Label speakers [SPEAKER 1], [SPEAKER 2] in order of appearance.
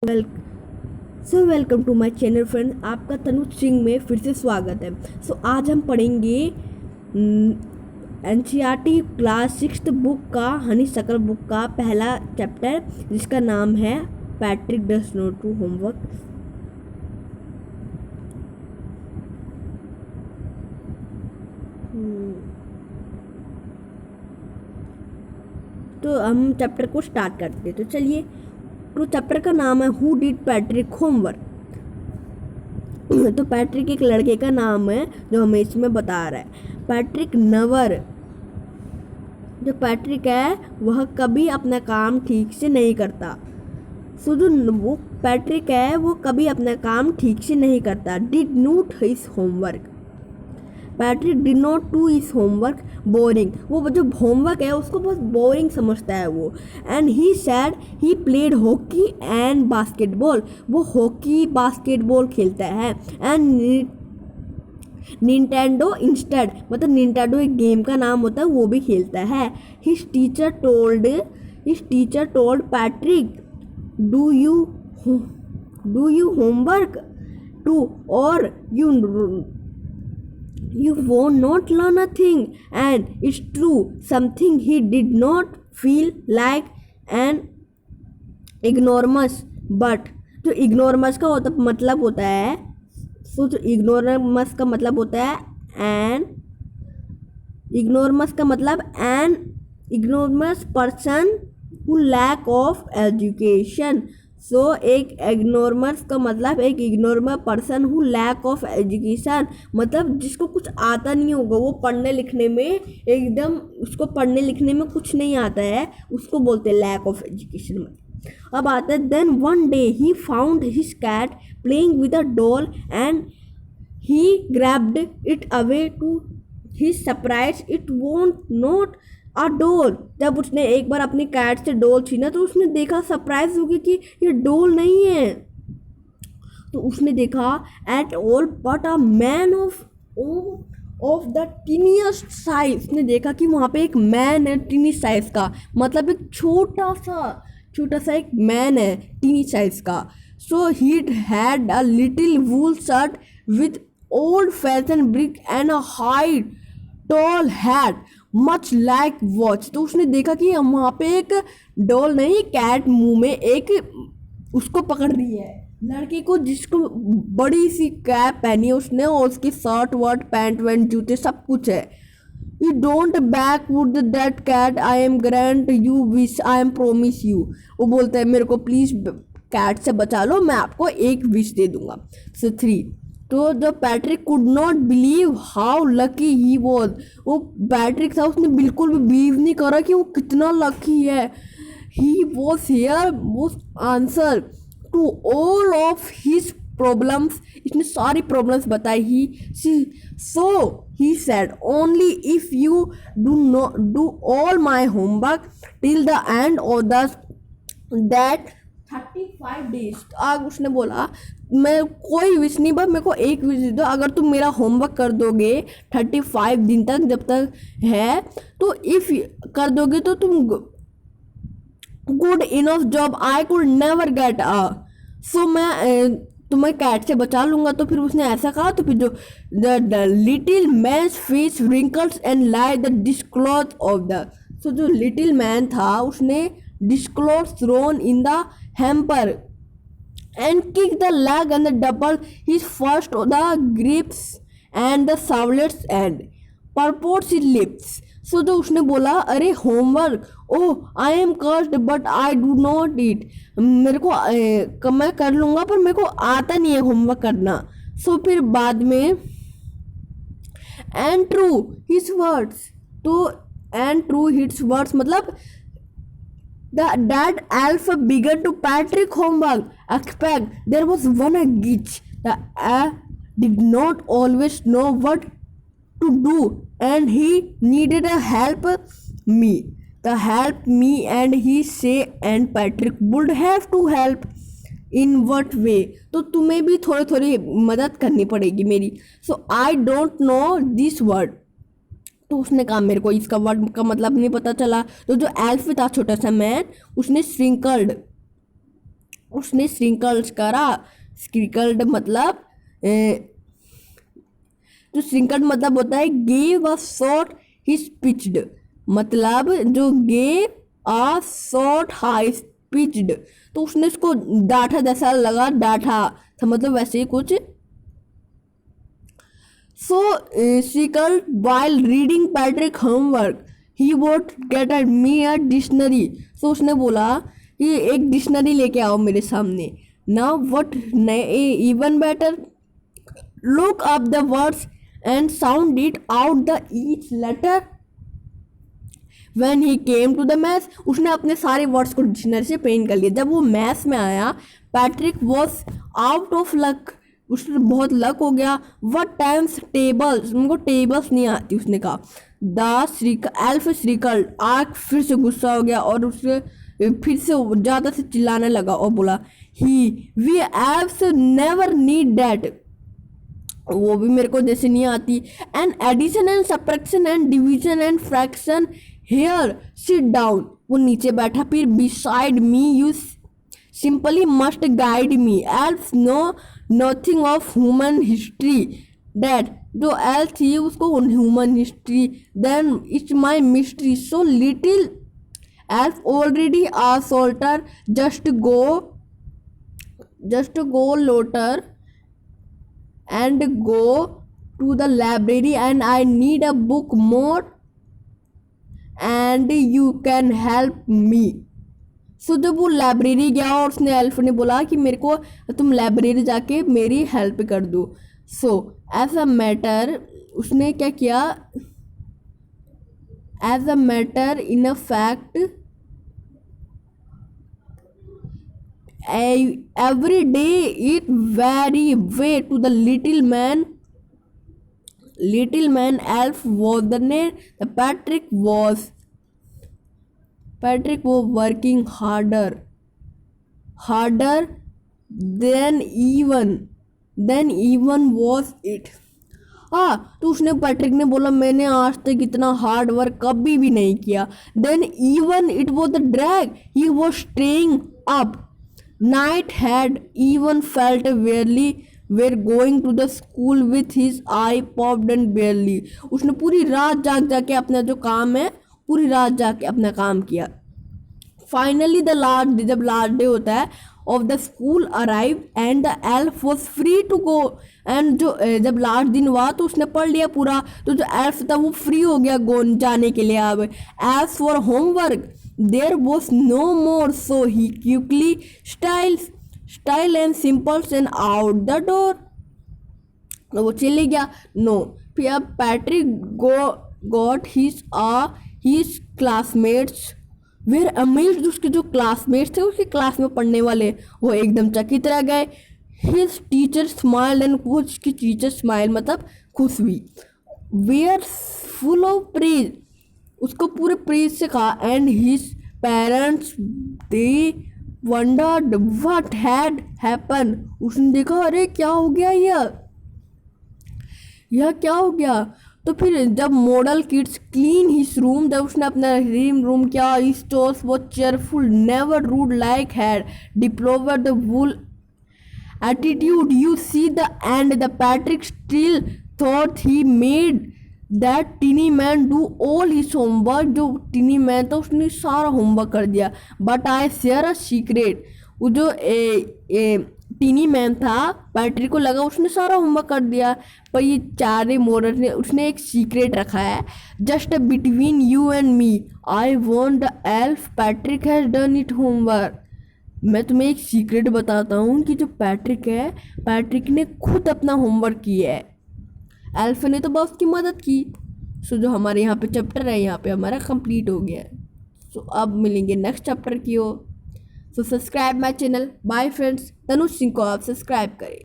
[SPEAKER 1] Well welcome to my channel friend. आपका तनुज सिंह में फिर से स्वागत है। आज हम पढ़ेंगे एनसीईआरटी क्लास 6 बुक का हनीशकर बुक का पहला चैप्टर, जिसका नाम है Patrick does not do homework. तो हम चैप्टर को स्टार्ट करते हैं। तो चलिए, तो चैप्टर का नाम है हु डिड पैट्रिक होमवर्क। तो पैट्रिक एक लड़के का नाम है जो हमें इसमें बता रहा है। पैट्रिक नवर, जो पैट्रिक है वह कभी अपना काम ठीक से नहीं करता। जो वो पैट्रिक है वो कभी अपना काम ठीक से नहीं करता। Did not his homework, Patrick did not do his homework boring. वो जो होमवर्क है उसको बहुत बोरिंग समझता है वो। And he said he played hockey and basketball, वो हॉकी बास्केटबॉल खेलता है। एंड निंटेंडो इंस्टेड, मतलब निंटेंडो एक गेम का नाम होता है, वो भी खेलता है। His teacher told Patrick do you homework too or you won't not learn a thing. And it's true, something he did not feel like an ignoramus, but जो ignoramus का मतलब होता है, जो ignoramus का मतलब होता है ignoramus का मतलब an ignoramus person who lack of education। एक इग्नोरमस का मतलब एक ignoramus person who lack of education, मतलब जिसको कुछ आता नहीं होगा, वो पढ़ने लिखने में एकदम, उसको पढ़ने लिखने में कुछ नहीं आता है, उसको बोलते हैं लैक ऑफ एजुकेशन में। अब आता है then one day he found his cat playing with a doll and he grabbed it away to his surprise it want not a doll. जब उसने एक बार अपनी कैट से डोल छीना तो उसने देखा, सरप्राइज हो गई कि ये डोल नहीं है। तो उसने देखा at all but a man of the tiniest size, उसने देखा कि वहाँ पे एक मैन है टीनी साइज का, मतलब एक छोटा सा एक मैन है टीनी साइज का। So he had a little wool shirt with old fashion brick and a high tall hat much like watch. तो उसने देखा कि वहाँ पे एक डॉल नहीं, कैट मुंह में एक उसको पकड़ रही है लड़की को, जिसको बड़ी सी कैप पहनी है उसने, और उसकी शर्ट वर्ट पैंट वैंट जूते सब कुछ है। You don't back would that cat I am grand you wish I am promise you. वो बोलता है मेरे को प्लीज कैट से बचा लो, मैं आपको एक विश दे दूंगा। सो 3, तो the Patrick could not believe how lucky he was. वो पैट्रिक था, उसने बिल्कुल भी बिलीव नहीं करा कि वो कितना लकी है। He was here was answer to all of his problems, इसने सारी प्रॉब्लम्स बताई। He said only if you do all my homework till the end of that 35 days. आग उसने बोला मैं कोई विश नहीं, बस मेरे को एक विश दे दो, अगर तुम मेरा होमवर्क कर दोगे 35 दिन तक, जब तक है, तो इफ कर दोगे तो तुम good enough job I could never get मैं तुम्हें कैट से बचा लूंगा। तो फिर उसने ऐसा कहा, तो फिर जो the little man face wrinkles and lie the dishcloth of the, so जो लिटिल मैन था उसने dishcloth thrown in the hamper and kicked the leg and the double his first the grips and the savlets and purports his lips। So जो उसने बोला अरे homework, oh I am cursed but I do not it, मेरे को मैं कर लूँगा पर मेरे को आता नहीं है होमवर्क करना। सो फिर बाद में एंड ट्रू हिज वर्ड्स, तो एंड ट्रू हिज वर्ड्स मतलब that elf began to Patrick homework. Expect there was one glitch. The did not always know what to do, and he needed a help me. The help me, and he say, and Patrick would have to help. In what way? तो तुम्हें भी थोड़ी थोड़ी मदद करनी पड़ेगी मेरी। So I don't know this word. तो उसने कहा मेरे को इसका वर्ड का मतलब नहीं पता चला। तो जो एल्फ था छोटा सा मैन, उसने श्रिंकल्ड उसने श्रिंकल्स करा। श्रिंकल्ड मतलब जो श्रिंकल्ड मतलब होता है gave a short his pitched, मतलब जो gave a short high pitched, तो उसने उसको डांटा, जैसा लगा डांटा था, मतलब वैसे ही कुछ। So shrinkled while reading Patrick homework he vote get at me a dictionary. So उसने बोला कि एक डिक्शनरी लेके आओ मेरे सामने। Now what even better, look up the words and sound it out the each letter. When he came to the math, उसने अपने सारे वर्ड्स को डिक्शनरी से पेन कर लिया। जब वो मैथ्स में आया, Patrick was out of luck, उसने बहुत लक हो गया। वट टाइम्स टेबल्स, उनको टेबल्स नहीं आती, उसने कहा। द एल्फ श्रिकल्ड, आग फिर से गुस्सा हो गया और उससे फिर से ज़्यादा से चिल्लाने लगा और बोला we elves never need that, वो भी मेरे को जैसे नहीं आती। And addition and subtraction and division and fraction, here sit down, वो नीचे बैठा। फिर beside me you simply must guide me, elves know nothing of human history, that जो एल्फ थी उसको human history, then it's my mystery, so little elf already a salter, just go loiter and go to the library and I need a book more and you can help me. So जब वो library गया और उसने elf ने बोला कि मेरे को तुम लाइब्रेरी जाके मेरी हेल्प कर दो। सो एज अ मैटर, उसने क्या किया, as a matter in a fact every day it vary way to the little man elf was the name. The Patrick was working harder than even was it. तो उसने Patrick ने बोला मैंने आज तक इतना हार्ड वर्क कभी भी नहीं किया। Then even it was the drag he was staying up, night had even felt wearily were going to the school with his eye popped and barely. उसने पूरी रात जाके अपना जो काम है पूरी रात जाके अपना काम किया। फाइनली द लास्ट डे, जब लास्ट डे होता है of the school arrive and the elf was free to go, and जो जब लास्ट दिन हुआ तो उसने पढ़ लिया पूरा, तो जो एल्फ था वो फ्री हो गया जाने के लिए। अब as for homework there was no more, so he quickly style and simples and out the door. तो वो चले गया। नो, फिर अब Patrick got his classmates were amazed, उसके जो क्लासमेट्स थे उसके क्लास में पढ़ने वाले वो एकदम चकित रह गए। His teacher smiled and वो उसकी टीचर स्माइल मतलब खुश हुई। Were full of praise, उसको पूरे प्रेज से कहा। And his parents they wondered what had happen, उसने देखा अरे क्या हो गया, यह क्या हो गया। तो फिर जब model kids clean his room, जब उसने अपना रूम किया, हिज टोस वो cheerful never rude like had deplore the wool attitude you see the and the Patrick still thought he made that tiny man do all his homework, जो tiny man था उसने सारा homework कर दिया। But I share a secret, वो जो tiny man था Patrick को लगा उसने सारा होमवर्क कर दिया, पर ये चारे मोरर ने उसने एक सीक्रेट रखा है। Just between you and me I want the elf Patrick has done it homework. मैं तुम्हें एक सीक्रेट बताता हूँ कि जो पैट्रिक है, पैट्रिक ने खुद अपना होमवर्क किया है, एल्फ ने तो बस उसकी मदद की। सो जो हमारे यहाँ पे चैप्टर है यहाँ पे हमारा कंप्लीट हो गया है। सो अब मिलेंगे नेक्स्ट चैप्टर की ओर। So subscribe my channel. Bye friends, Tanuj Singh को आप सब्सक्राइब करें।